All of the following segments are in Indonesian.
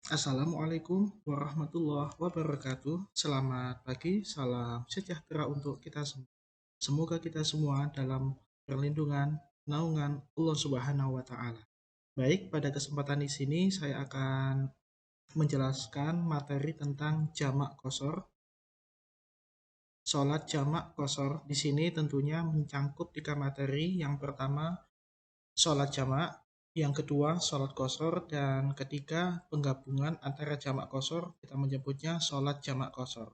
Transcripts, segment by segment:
Assalamualaikum warahmatullahi wabarakatuh. Selamat pagi, salam sejahtera untuk kita semua. Semoga kita semua dalam perlindungan, naungan Allah Subhanahu wa Ta'ala. Baik, pada kesempatan di sini saya akan menjelaskan materi tentang jamak qashar. Sholat jamak qashar di sini tentunya mencangkup 3 materi. Yang pertama, sholat jamak, yang kedua sholat qashar, dan ketiga penggabungan antara jamak qashar, kita menyebutnya sholat jamak qashar.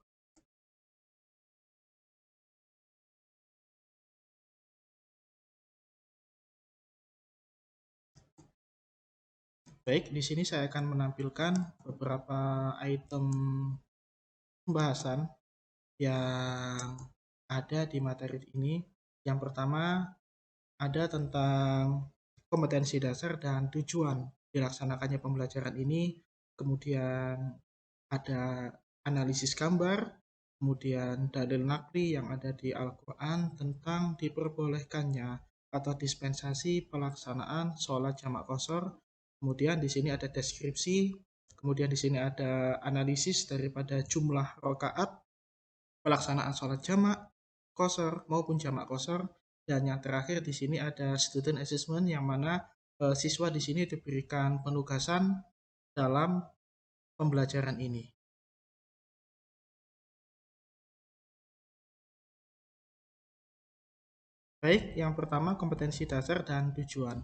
Baik, di sini saya akan menampilkan beberapa item pembahasan yang ada di materi ini. Yang pertama ada tentang kompetensi dasar dan tujuan dilaksanakannya pembelajaran ini. Kemudian ada analisis gambar, kemudian dalil nakli yang ada di Al-Quran tentang diperbolehkannya atau dispensasi pelaksanaan sholat jamak qashar. Kemudian di sini ada deskripsi, kemudian di sini ada analisis daripada jumlah rakaat pelaksanaan sholat jamak qashar maupun jamak qashar, dan yang terakhir di sini ada student assessment yang mana siswa di sini diberikan penugasan dalam pembelajaran ini. Baik, yang pertama kompetensi dasar dan tujuan.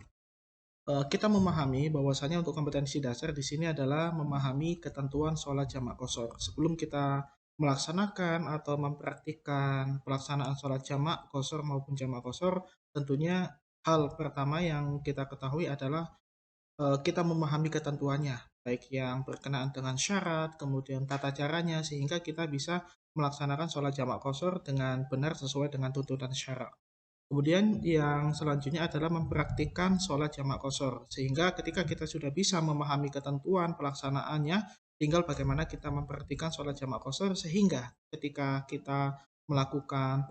Kita memahami bahwasanya untuk kompetensi dasar di sini adalah memahami ketentuan sholat jamak qashar. Sebelum kita melaksanakan atau mempraktikkan pelaksanaan sholat jamak qashar maupun jamak qashar, tentunya hal pertama yang kita ketahui adalah kita memahami ketentuannya, baik yang berkenaan dengan syarat, kemudian tata caranya, sehingga kita bisa melaksanakan sholat jamak qashar dengan benar sesuai dengan tuntutan syarak. Kemudian yang selanjutnya adalah mempraktikkan sholat jamak qashar, sehingga ketika kita sudah bisa memahami ketentuan pelaksanaannya, tinggal bagaimana kita mempraktikkan sholat jamak qashar, sehingga ketika kita melakukan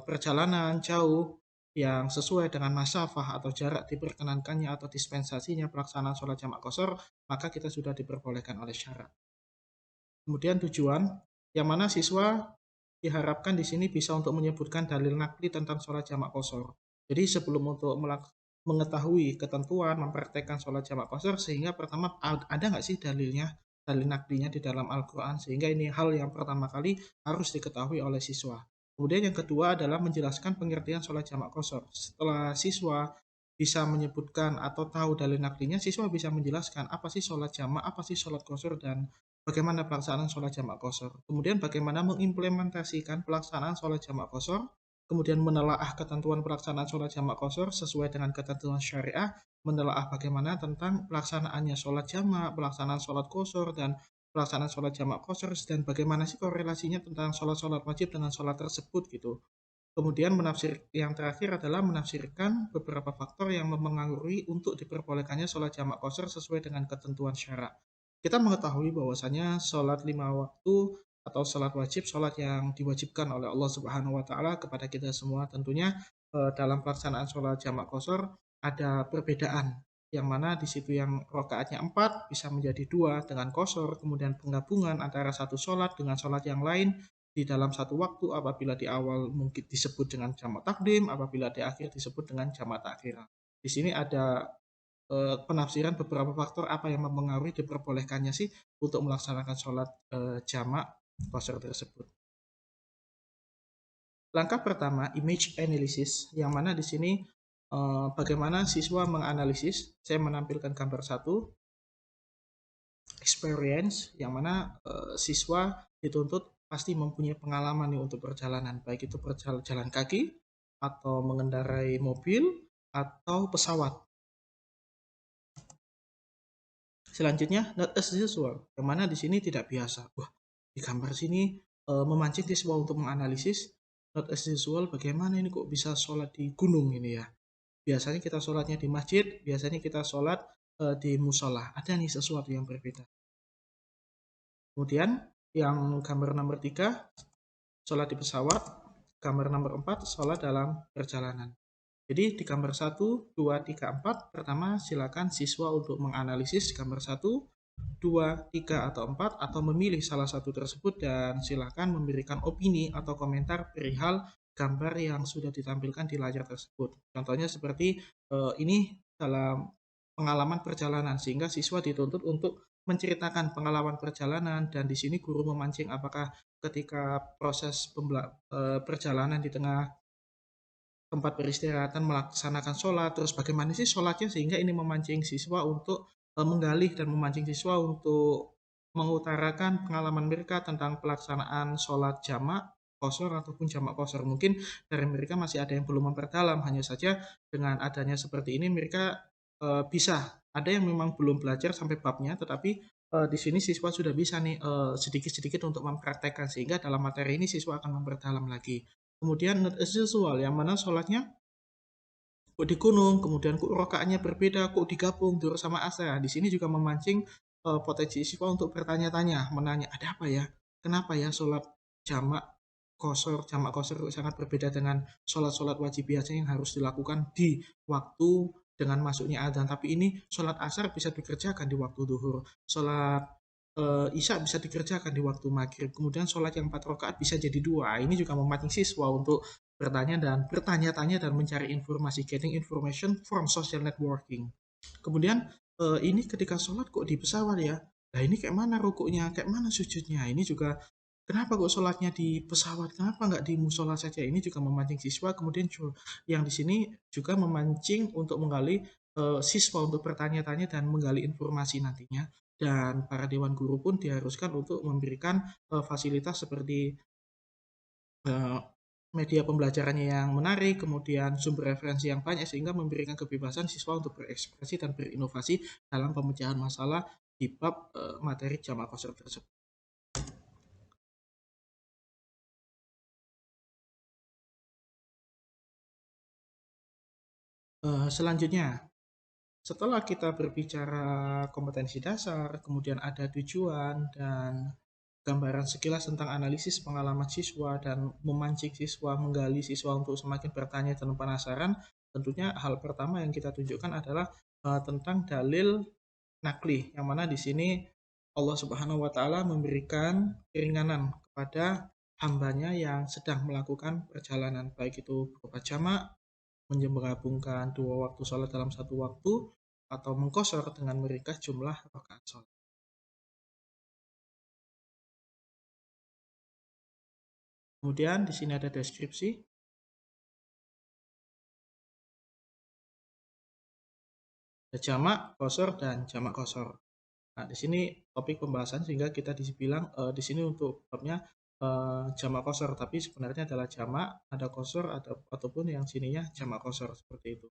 perjalanan jauh yang sesuai dengan masafah atau jarak diperkenankannya atau dispensasinya pelaksanaan sholat jamak qashar, maka kita sudah diperbolehkan oleh syarat. Kemudian tujuan, yang mana siswa diharapkan di sini bisa untuk menyebutkan dalil nakli tentang sholat jamak qashar. Jadi sebelum untuk mengetahui ketentuan mempraktekkan sholat jamak qashar, sehingga pertama ada nggak sih dalilnya, dalil naklinya di dalam Al-Quran, sehingga ini hal yang pertama kali harus diketahui oleh siswa. Kemudian yang kedua adalah menjelaskan pengertian sholat jamak qashar. Setelah siswa bisa menyebutkan atau tahu dalil naklinya, siswa bisa menjelaskan apa sih sholat jamak, apa sih sholat qashar, dan bagaimana pelaksanaan sholat jamak qashar. Kemudian bagaimana mengimplementasikan pelaksanaan sholat jamak qashar, kemudian menelaah ketentuan pelaksanaan sholat jamak qashar sesuai dengan ketentuan syariah, menelaah bagaimana tentang pelaksanaannya sholat jamak, pelaksanaan sholat qashar, dan pelaksanaan sholat jamak qashar, dan bagaimana sih korelasinya tentang sholat-sholat wajib dengan sholat tersebut gitu. Kemudian yang terakhir adalah menafsirkan beberapa faktor yang mempengaruhi untuk diperbolehkannya sholat jamak qashar sesuai dengan ketentuan syarak. Kita mengetahui bahwasanya sholat 5 waktu atau sholat wajib, sholat yang diwajibkan oleh Allah Subhanahu wa Ta'ala kepada kita semua, tentunya dalam pelaksanaan sholat jamak qashar ada perbedaan, yang mana di situ yang rakaatnya 4 bisa menjadi 2 dengan qashar, kemudian penggabungan antara satu sholat dengan sholat yang lain di dalam satu waktu, apabila di awal mungkin disebut dengan jamak takdim, apabila di akhir disebut dengan jamak takhir. Di sini ada penafsiran beberapa faktor apa yang mempengaruhi diperbolehkannya sih untuk melaksanakan sholat jamak qashar tersebut. Langkah pertama, image analysis, yang mana di sini bagaimana siswa menganalisis. Saya menampilkan gambar satu, experience, yang mana siswa dituntut pasti mempunyai pengalaman nih untuk perjalanan, baik itu perjalanan kaki, atau mengendarai mobil, atau pesawat. Selanjutnya, not as usual, yang mana di sini tidak biasa. Wah, di gambar sini memancing siswa untuk menganalisis. Not as usual, bagaimana ini kok bisa sholat di gunung ini ya? Biasanya kita sholatnya di masjid, biasanya kita sholat di musola. Ada nih sesuatu yang berbeda. Kemudian yang gambar nomor 3, sholat di pesawat. Gambar nomor 4, sholat dalam perjalanan. Jadi di gambar 1, 2, 3, 4, pertama silakan siswa untuk menganalisis gambar 1, 2, 3, atau 4, atau memilih salah satu tersebut dan silakan memberikan opini atau komentar perihal gambar yang sudah ditampilkan di layar tersebut. Contohnya seperti ini dalam pengalaman perjalanan, sehingga siswa dituntut untuk menceritakan pengalaman perjalanan dan di sini guru memancing apakah ketika proses perjalanan di tengah tempat peristirahatan melaksanakan sholat, terus bagaimana sih sholatnya sehingga ini memancing siswa untuk menggali dan memancing siswa untuk mengutarakan pengalaman mereka tentang pelaksanaan sholat jamak kosor ataupun jamak kosor. Mungkin dari mereka masih ada yang belum memperdalam, hanya saja dengan adanya seperti ini mereka bisa. Ada yang memang belum belajar sampai babnya, tetapi di sini siswa sudah bisa nih sedikit-sedikit untuk mempraktekkan sehingga dalam materi ini siswa akan memperdalam lagi. Kemudian not as usual, yang mana sholatnya kok di gunung, kemudian kok rokaatnya berbeda, kok digabung duhur sama asar. Di sini juga memancing potensi siswa untuk bertanya-tanya, menanya, ada apa ya? Kenapa ya sholat jamak jamak kosor sangat berbeda dengan sholat-sholat wajib biasa yang harus dilakukan di waktu dengan masuknya adzan. Tapi ini sholat asar bisa dikerjakan di waktu duhur, sholat isya bisa dikerjakan di waktu maghrib, kemudian sholat yang 4 rakaat bisa jadi 2. Ini juga memancing siswa untuk bertanya-tanya dan mencari informasi, getting information from social networking. Kemudian ini ketika sholat kok di pesawat ya, nah ini kayak mana rukuknya, kayak mana sujudnya, ini juga kenapa kok sholatnya di pesawat, kenapa nggak di musola saja, ini juga memancing siswa. Kemudian yang di sini juga memancing untuk menggali siswa untuk bertanya-tanya dan menggali informasi nantinya. Dan para dewan guru pun diharuskan untuk memberikan fasilitas seperti eh, media pembelajarannya yang menarik, kemudian sumber referensi yang banyak sehingga memberikan kebebasan siswa untuk berekspresi dan berinovasi dalam pemecahan masalah di bab materi jamak kosor tersebut. Selanjutnya, setelah kita berbicara kompetensi dasar, kemudian ada tujuan dan gambaran sekilas tentang analisis pengalaman siswa dan memancing siswa, menggali siswa untuk semakin bertanya dan penasaran, tentunya hal pertama yang kita tunjukkan adalah tentang dalil nakli, yang mana di sini Allah Subhanahu wa taala memberikan keringanan kepada hambanya yang sedang melakukan perjalanan, baik itu berupa jamak, menggabungkan 2 waktu sholat dalam 1 waktu, atau mengkosor dengan meringkas jumlah rakaat sholat. Kemudian di sini ada deskripsi, ada jamak, kosor, dan jamak kosor. Nah, di sini topik pembahasan sehingga kita dibilang di sini untuk babnya jamak kosor, tapi sebenarnya adalah jamak, ada kosor, ataupun yang sininya jamak kosor seperti itu.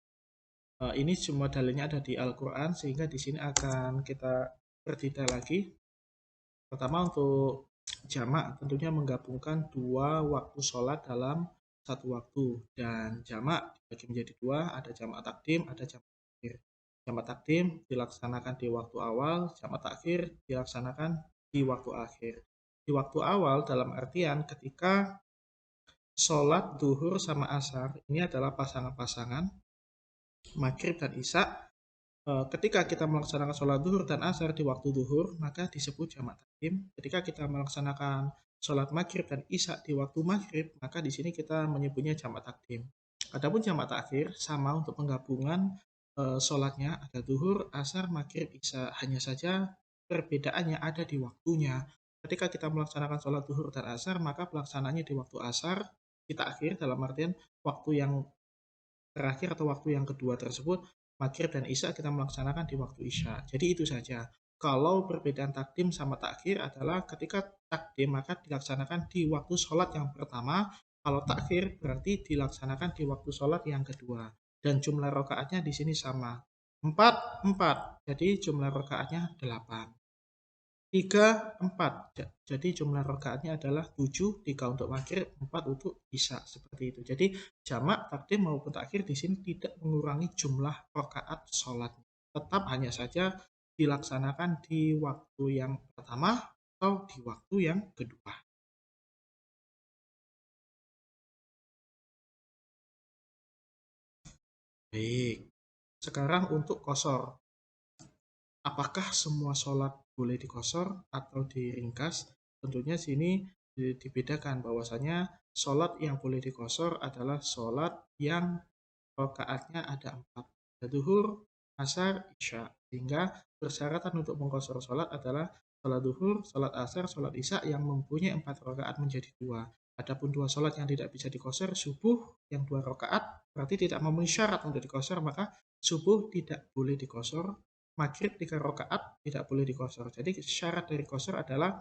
Ini semua dalilnya ada di Al-Quran sehingga di sini akan kita berdetail lagi. Pertama untuk jamak tentunya menggabungkan 2 waktu sholat dalam 1 waktu, dan jamak dibagi menjadi 2, ada jamak takdim, ada jamak takhir. Jamak takdim dilaksanakan di waktu awal, jamak takhir dilaksanakan di waktu akhir. Di waktu awal dalam artian ketika sholat duhur sama asar ini adalah pasangan-pasangan maghrib dan isya. Ketika kita melaksanakan sholat duhur dan asar di waktu duhur, maka disebut jamak takdim. Ketika kita melaksanakan sholat maghrib dan isya di waktu maghrib, maka di sini kita menyebutnya jamak takdim. Adapun jamak takhir sama untuk penggabungan sholatnya ada duhur, asar, maghrib, isya. Hanya saja perbedaannya ada di waktunya. Ketika kita melaksanakan sholat duhur dan asar, maka pelaksanaannya di waktu asar, kita akhir dalam artian waktu yang terakhir atau waktu yang kedua tersebut, maghrib dan isya kita melaksanakan di waktu isya. Jadi itu saja. Kalau perbedaan takdim sama takhir adalah ketika takdim maka dilaksanakan di waktu sholat yang pertama, kalau takhir berarti dilaksanakan di waktu sholat yang kedua. Dan jumlah rokaatnya di sini sama. 4, 4. Jadi jumlah rokaatnya 8. 3, 4. Jadi jumlah rakaatnya adalah 7, 3 untuk maghrib, 4 untuk isya, seperti itu. Jadi jamak, takdim maupun takhir di sini tidak mengurangi jumlah rakaat sholat. Tetap hanya saja dilaksanakan di waktu yang pertama atau di waktu yang kedua. Baik, sekarang untuk kosor. Apakah semua sholat boleh dikosor atau diringkas. Tentunya sini dibedakan bahwasanya sholat yang boleh dikosor adalah sholat yang rakaatnya ada 4, ada duhur, asar, isya. Sehingga persyaratan untuk mengkosor sholat adalah sholat duhur, sholat asar, sholat isya yang mempunyai 4 rakaat menjadi 2. Adapun 2 sholat yang tidak bisa dikosor, subuh yang 2 rakaat berarti tidak memenuhi syarat untuk dikosor, maka subuh tidak boleh dikosor, maghrib 3 rakaat tidak boleh dikosor. Jadi syarat dari kosor adalah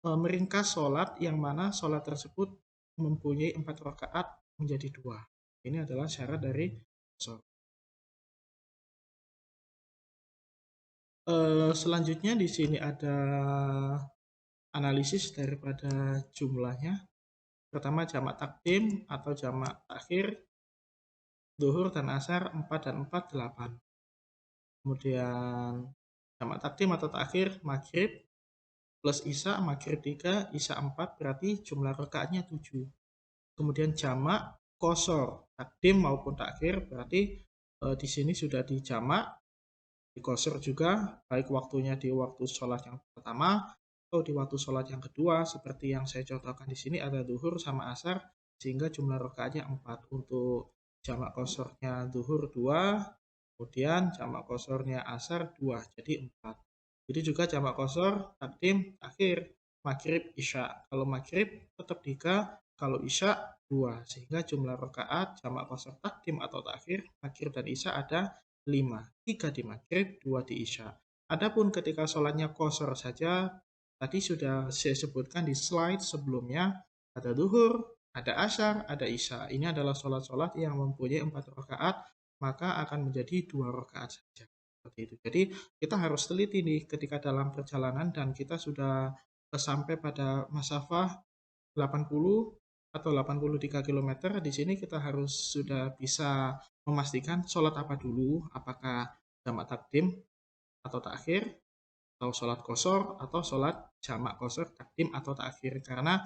meringkas sholat yang mana sholat tersebut mempunyai 4 rakaat menjadi 2. Ini adalah syarat dari kosor. Selanjutnya di sini ada analisis daripada jumlahnya. Pertama jamak takdim atau jamak takhir, duhur dan asar 4 dan 4, 8. Kemudian jamak takdim atau takhir, maghrib plus isya, maghrib 3, isya 4, berarti jumlah rakaatnya 7. Kemudian jamak kosor, takdim maupun takhir, berarti di sini sudah dijamak, dikosor juga, baik waktunya di waktu sholat yang pertama atau di waktu sholat yang kedua, seperti yang saya contohkan di sini ada duhur sama asar, sehingga jumlah rakaatnya 4. Untuk jamak kosornya duhur 2, kemudian jamak kosornya asar 2, jadi 4. Jadi juga jamak kosor, takdim, akhir, maghrib, isya. Kalau maghrib tetap 3, kalau isya 2, sehingga jumlah rakaat jamak kosor takdim atau takhir, maghrib dan isya ada 5, 3 di maghrib, 2 di isya. Adapun ketika sholatnya kosor saja, tadi sudah saya sebutkan di slide sebelumnya, ada duhur, ada asar, ada isya. Ini adalah sholat-sholat yang mempunyai 4 rakaat, maka akan menjadi 2 rakaat saja. Seperti itu. Jadi kita harus teliti nih ketika dalam perjalanan dan kita sudah sampai pada masafah 80 atau 83 km. Di sini kita harus sudah bisa memastikan sholat apa dulu, apakah jamak takdim atau takhir, atau sholat kosor, atau sholat jamak kosor, takdim atau takhir. Karena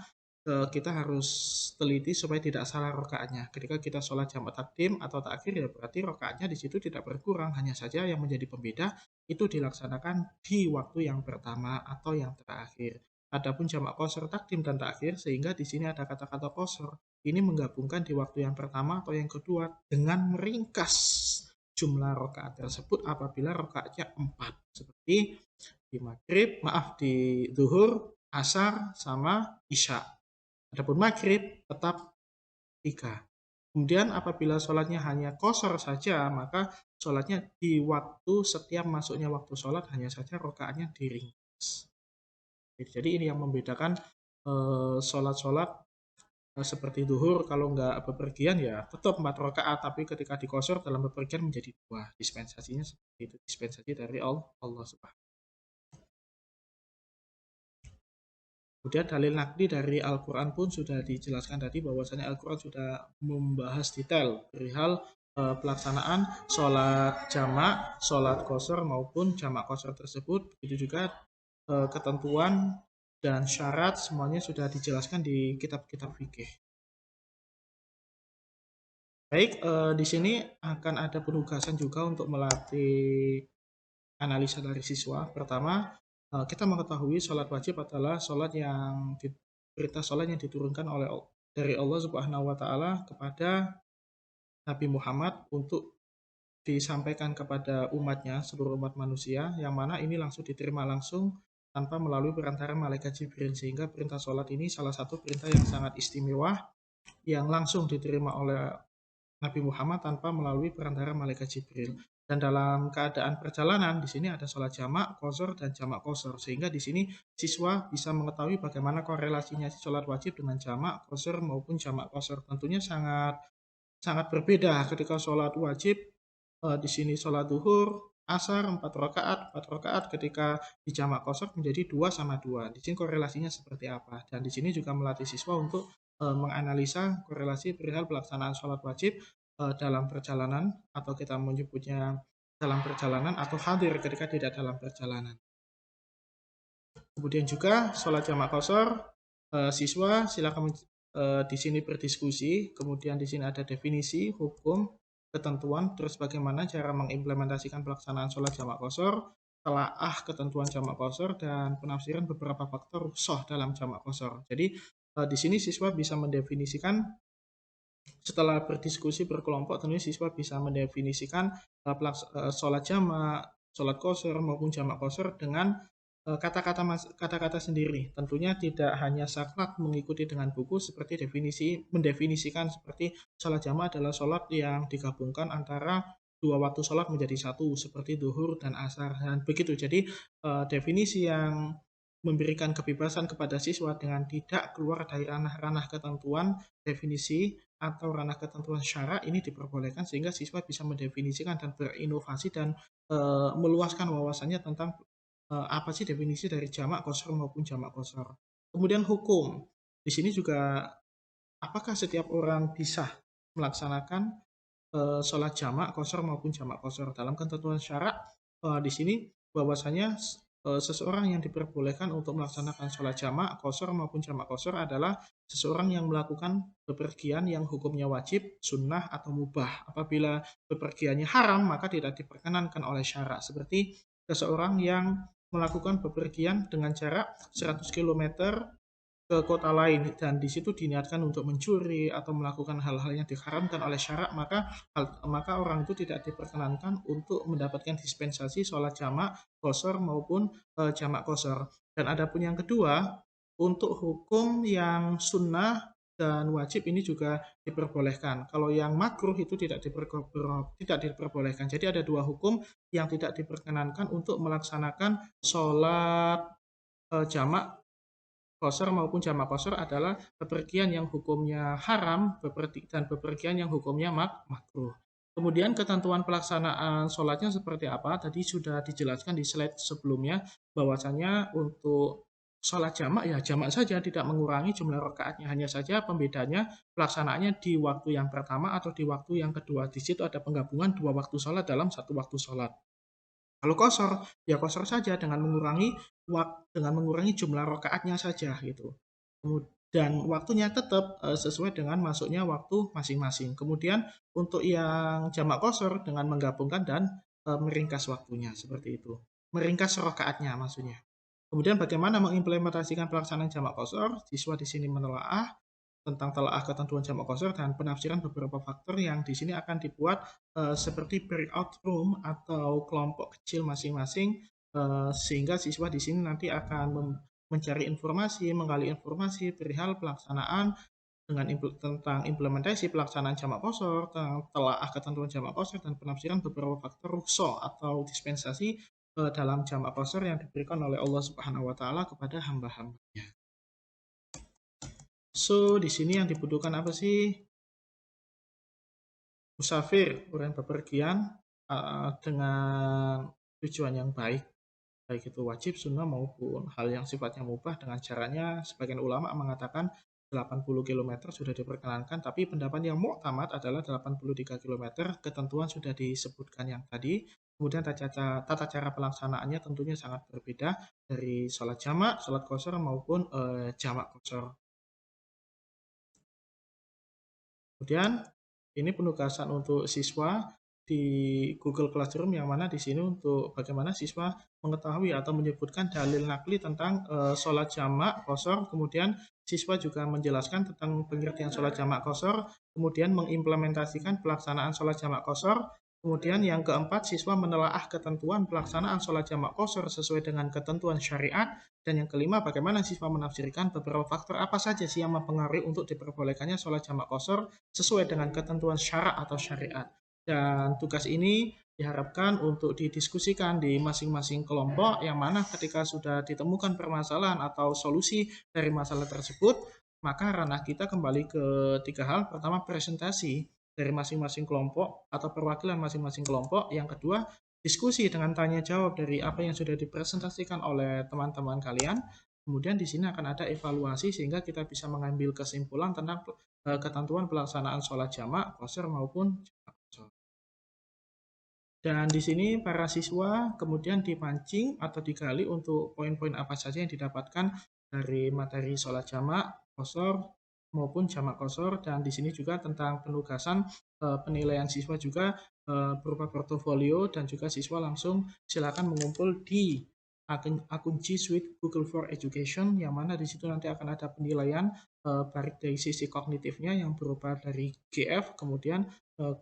kita harus teliti supaya tidak salah rokaatnya. Ketika kita sholat jamak takdim atau takhir, ya berarti rokaatnya di situ tidak berkurang. Hanya saja yang menjadi pembeda itu dilaksanakan di waktu yang pertama atau yang terakhir. Adapun jamak kosor, takdim dan takhir, sehingga di sini ada kata-kata kosor. Ini menggabungkan di waktu yang pertama atau yang kedua dengan meringkas jumlah rokaat tersebut apabila rokaatnya 4. Seperti di maghrib, di duhur, asar, sama isya. Adapun maghrib tetap 3. Kemudian apabila sholatnya hanya kosor saja, maka sholatnya di waktu setiap masuknya waktu sholat hanya saja rokaatnya diringkas. Jadi ini yang membedakan sholat-sholat seperti duhur, kalau nggak bepergian ya tetap 4 rakaat, tapi ketika dikosor dalam bepergian menjadi 2. Dispensasinya seperti itu, dispensasi dari Allah Subhanahu. Kemudian dalil nakli dari Al-Quran pun sudah dijelaskan tadi, bahwasanya Al-Quran sudah membahas detail perihal pelaksanaan sholat jamak, sholat kosor maupun jamak kosor tersebut. Begitu juga ketentuan dan syarat semuanya sudah dijelaskan di kitab-kitab fikih. Baik, di sini akan ada penugasan juga untuk melatih analisa dari siswa. Pertama, kita mengetahui sholat wajib adalah sholat yang perintah sholat yang diturunkan dari Allah Subhanahu wa Ta'ala kepada Nabi Muhammad untuk disampaikan kepada umatnya, seluruh umat manusia, yang mana ini langsung diterima langsung tanpa melalui perantara malaikat Jibril, sehingga perintah sholat ini salah satu perintah yang sangat istimewa yang langsung diterima oleh Nabi Muhammad tanpa melalui perantara malaikat Jibril. Dan dalam keadaan perjalanan, di sini ada sholat jamak, kosor, dan jamak kosor. Sehingga di sini siswa bisa mengetahui bagaimana korelasinya sholat wajib dengan jamak, kosor, maupun jamak kosor. Tentunya sangat berbeda ketika sholat wajib. Di sini sholat duhur, asar, 4 rakaat, 4 rakaat, ketika di jamak kosor menjadi 2 sama 2. Di sini korelasinya seperti apa. Dan di sini juga melatih siswa untuk menganalisa korelasi perihal pelaksanaan sholat wajib dalam perjalanan, atau kita menyebutnya dalam perjalanan atau hadir ketika tidak dalam perjalanan. Kemudian juga sholat jamak kosor, siswa silakan di sini berdiskusi. Kemudian di sini ada definisi, hukum, ketentuan, terus bagaimana cara mengimplementasikan pelaksanaan sholat jamak kosor. telaah ketentuan jamak qashar dan penafsiran beberapa faktor rukhsah dalam jamak qashar. Jadi di sini siswa bisa mendefinisikan, setelah berdiskusi berkelompok, tentunya siswa bisa mendefinisikan sholat jamak, sholat qashar maupun jamak qashar dengan kata-kata sendiri. Tentunya tidak hanya saklek mengikuti dengan buku seperti mendefinisikan seperti sholat jamak adalah sholat yang digabungkan antara dua waktu sholat menjadi satu seperti duhur dan asar dan begitu. Jadi definisi yang memberikan kebebasan kepada siswa dengan tidak keluar dari ranah-ranah ketentuan definisi atau ranah ketentuan syara ini diperbolehkan, sehingga siswa bisa mendefinisikan dan berinovasi dan meluaskan wawasannya tentang apa sih definisi dari jamak qashar maupun jamak qashar. Kemudian hukum. Di sini juga apakah setiap orang bisa melaksanakan sholat jamak qashar maupun jamak qashar. Dalam ketentuan syarak di sini bahwasanya seseorang yang diperbolehkan untuk melaksanakan sholat jamak qashar maupun jamak qashar adalah seseorang yang melakukan bepergian yang hukumnya wajib, sunnah, atau mubah. Apabila bepergiannya haram, maka tidak diperkenankan oleh syarak. Seperti seseorang yang melakukan bepergian dengan jarak 100 km ke kota lain dan di situ diniatkan untuk mencuri atau melakukan hal-hal yang diharamkan oleh syarak, maka orang itu tidak diperkenankan untuk mendapatkan dispensasi sholat jamak qashar maupun jamak qashar. Dan ada pun yang kedua, untuk hukum yang sunnah dan wajib ini juga diperbolehkan. Kalau yang makruh itu tidak diperbolehkan. Jadi ada dua hukum yang tidak diperkenankan untuk melaksanakan sholat jamak qashar maupun jamak qashar adalah bepergian yang hukumnya haram dan bepergian yang hukumnya makruh. Kemudian ketentuan pelaksanaan sholatnya seperti apa? Tadi sudah dijelaskan di slide sebelumnya bahwasanya untuk sholat jamak ya jamak saja, tidak mengurangi jumlah rakaatnya, hanya saja pembedanya pelaksanaannya di waktu yang pertama atau di waktu yang kedua. Di situ ada penggabungan dua waktu sholat dalam satu waktu sholat. Kalau qashar, ya qashar saja dengan mengurangi jumlah rakaatnya saja gitu. Dan waktunya tetap sesuai dengan masuknya waktu masing-masing. Kemudian untuk yang jamak qashar dengan menggabungkan dan meringkas waktunya seperti itu. Meringkas rakaatnya maksudnya. Kemudian bagaimana mengimplementasikan pelaksanaan jamak qashar? Siswa di sini menelaah tentang telaah ketentuan jamak qashar dan penafsiran beberapa faktor yang di sini akan dibuat seperti breakout room atau kelompok kecil masing-masing, sehingga siswa di sini nanti akan mencari informasi, menggali informasi perihal pelaksanaan tentang implementasi pelaksanaan jamak qashar, tentang telaah ketentuan jamak qashar dan penafsiran beberapa faktor rukhsah atau dispensasi dalam jamak qashar yang diberikan oleh Allah Subhanahu wa taala kepada hamba-hambanya. So, di sini yang dibutuhkan apa sih? Musafir, orang bepergian dengan tujuan yang baik itu wajib, sunnah maupun hal yang sifatnya mubah. Dengan caranya sebagian ulama mengatakan 80 km sudah diperkenankan, tapi pendapat yang muktamad adalah 83 km. Ketentuan sudah disebutkan yang tadi. Kemudian tata cara pelaksanaannya tentunya sangat berbeda dari sholat jamak, sholat qashar maupun jamak qashar. Kemudian ini penugasan untuk siswa di Google Classroom, yang mana di sini untuk bagaimana siswa mengetahui atau menyebutkan dalil nakli tentang sholat jamak qashar. Kemudian siswa juga menjelaskan tentang pengertian sholat jamak qashar, kemudian mengimplementasikan pelaksanaan sholat jamak qashar. Kemudian yang keempat, siswa menelaah ketentuan pelaksanaan sholat jamak qashar sesuai dengan ketentuan syariat. Dan yang kelima, bagaimana siswa menafsirkan beberapa faktor apa saja sih yang mempengaruhi untuk diperbolehkannya sholat jamak qashar sesuai dengan ketentuan syarak atau syariat. Dan tugas ini diharapkan untuk didiskusikan di masing-masing kelompok, yang mana ketika sudah ditemukan permasalahan atau solusi dari masalah tersebut, maka ranah kita kembali ke tiga hal. Pertama, presentasi dari masing-masing kelompok atau perwakilan masing-masing kelompok. Yang kedua, diskusi dengan tanya jawab dari apa yang sudah dipresentasikan oleh teman-teman kalian. Kemudian di sini akan ada evaluasi sehingga kita bisa mengambil kesimpulan tentang ketentuan pelaksanaan sholat jamak qashar maupun jamak qashar. Dan di sini para siswa kemudian dipancing atau digali untuk poin-poin apa saja yang didapatkan dari materi sholat jamak qashar maupun jamak kosor, dan di sini juga tentang penugasan penilaian siswa juga berupa portofolio, dan juga siswa langsung silakan mengumpul di akun G Suite Google for Education, yang mana di situ nanti akan ada penilaian baik dari sisi kognitifnya yang berupa dari GF, kemudian eh,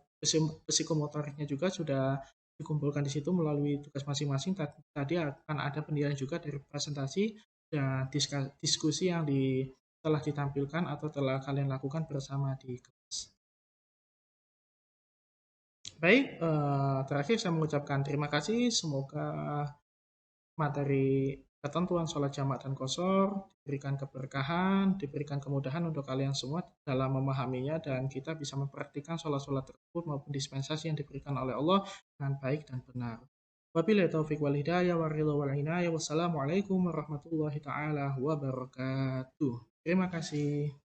psikomotoriknya juga sudah dikumpulkan di situ melalui tugas masing-masing. Tadi akan ada penilaian juga dari presentasi dan diskusi yang telah ditampilkan atau telah kalian lakukan bersama di kelas. Baik, terakhir saya mengucapkan terima kasih. Semoga materi ketentuan sholat jamak dan qashar diberikan keberkahan, diberikan kemudahan untuk kalian semua dalam memahaminya, dan kita bisa mempraktikkan sholat-sholat tersebut maupun dispensasi yang diberikan oleh Allah dengan baik dan benar. Wabillahi taufiq wal hidayah wa ridha wal inayah. Wassalamualaikum warahmatullahi taala wabarakatuh. Terima kasih.